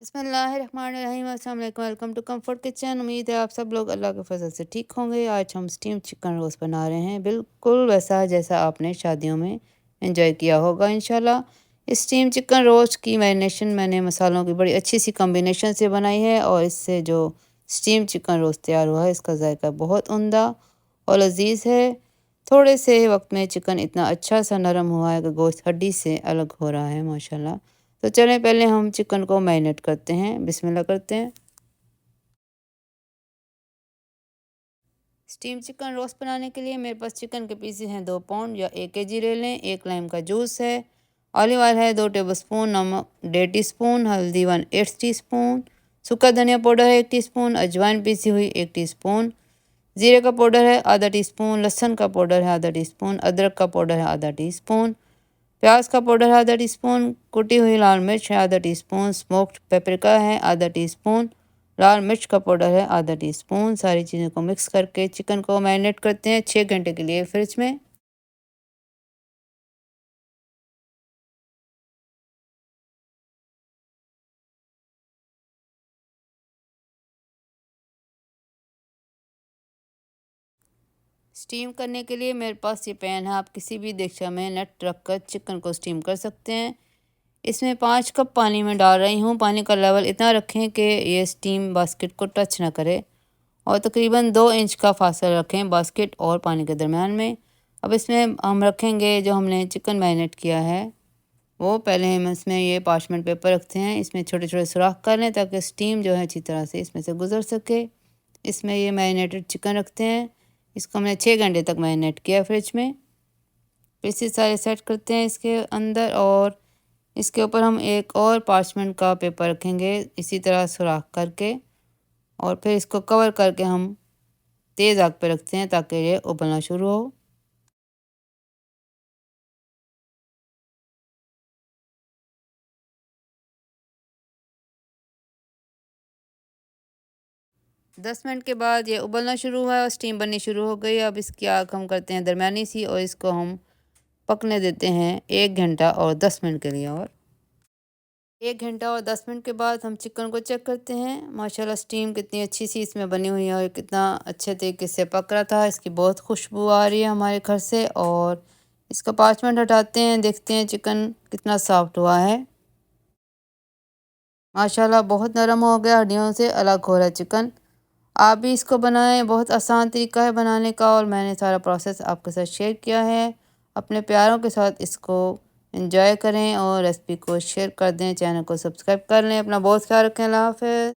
बिस्मिल्लाहिर्रहमानिर्रहीम, अस्सलाम वालेकुम, वेलकम टू कंफर्ट किचन। उम्मीद है आप सब लोग अल्लाह के फजल से ठीक होंगे। आज हम स्टीम चिकन रोस्ट बना रहे हैं, बिल्कुल वैसा जैसा आपने शादियों में एंजॉय किया होगा इंशाल्लाह। इस स्टीम चिकन रोस्ट की मैरिनेशन मैंने मसालों की बड़ी अच्छी सी कॉम्बिनेशन से बनाई है और इससे जो स्टीम चिकन रोस्ट तैयार हुआ है इसका जायका बहुत उम्दा और लजीज है। थोड़े से वक्त में चिकन इतना अच्छा सा नरम हुआ है कि गोश्त हड्डी से अलग हो रहा है माशाल्लाह। तो चलें पहले हम चिकन को मैरिनेट करते हैं, बिस्मिल्लाह करते हैं। स्टीम चिकन रोस्ट बनाने के लिए मेरे पास चिकन के पीसेस हैं 2 पाउंड या 1 kg ले लें। एक लाइम का जूस है, ऑलिव ऑयल है 2 टेबलस्पून, नमक 1.5 टीस्पून, हल्दी 1/8 टीस्पून, सूखा धनिया पाउडर है 1 टीस्पून, अजवाइन पीसी हुई 1 टीस्पून, जीरे का पाउडर है ½ टीस्पून, लहसुन का पाउडर है ½ टीस्पून, अदरक का पाउडर है ½ टीस्पून, प्याज का पाउडर है ½ टीस्पून, कुटी हुई लाल मिर्च है ½ टीस्पून, स्मोक्ड पेपरिका है ½ टीस्पून, लाल मिर्च का पाउडर है ½ टीस्पून। सारी चीज़ों को मिक्स करके चिकन को मैरिनेट करते हैं 6 घंटे के लिए फ्रिज में। स्टीम करने के लिए मेरे पास ये पैन है, आप किसी भी देगचा में नट रख कर चिकन को स्टीम कर सकते हैं। इसमें 5 कप पानी में डाल रही हूँ। पानी का लेवल इतना रखें कि ये स्टीम बास्केट को टच ना करे और तकरीबन 2 इंच का फासला रखें बास्केट और पानी के दरमियान में। अब इसमें हम रखेंगे जो हमने चिकन मैरिनेट किया है वो। पहले हम इसमें ये पार्चमेंट पेपर रखते हैं, इसमें छोटे छोटे सुराख कर लें ताकि स्टीम जो है अच्छी तरह से इसमें से गुजर सके। इसमें ये मैरिनेटेड चिकन रखते हैं, इसको हमने 6 घंटे तक मैरिनेट किया फ्रिज में। पीसेस सारे सेट करते हैं इसके अंदर और इसके ऊपर हम एक और पार्चमेंट का पेपर रखेंगे इसी तरह सुराख करके और फिर इसको कवर करके हम तेज़ आग पे रखते हैं ताकि ये उबलना शुरू हो। दस मिनट के बाद ये उबलना शुरू हुआ है और स्टीम बननी शुरू हो गई। अब इसकी आग हम करते हैं दरमियानी सी और इसको हम पकने देते हैं 1 घंटा और 10 मिनट के लिए। और 1 घंटा और 10 मिनट के बाद हम चिकन को चेक करते हैं। माशाल्लाह स्टीम कितनी अच्छी सी इसमें बनी हुई है और कितना अच्छे तरीके से पक रहा था। इसकी बहुत खुशबू आ रही है हमारे घर से। और इसका 5 मिनट हटाते हैं, देखते हैं चिकन कितना सॉफ्ट हुआ है। माशाल्लाह बहुत नरम हो गया, हड्डियों से अलग हो रहा है चिकन। आप भी इसको बनाएं, बहुत आसान तरीका है बनाने का और मैंने सारा प्रोसेस आपके साथ शेयर किया है। अपने प्यारों के साथ इसको एंजॉय करें और रेसिपी को शेयर कर दें, चैनल को सब्सक्राइब कर लें। अपना बहुत ख्याल रखें। अल्लाह हाफ़िज़।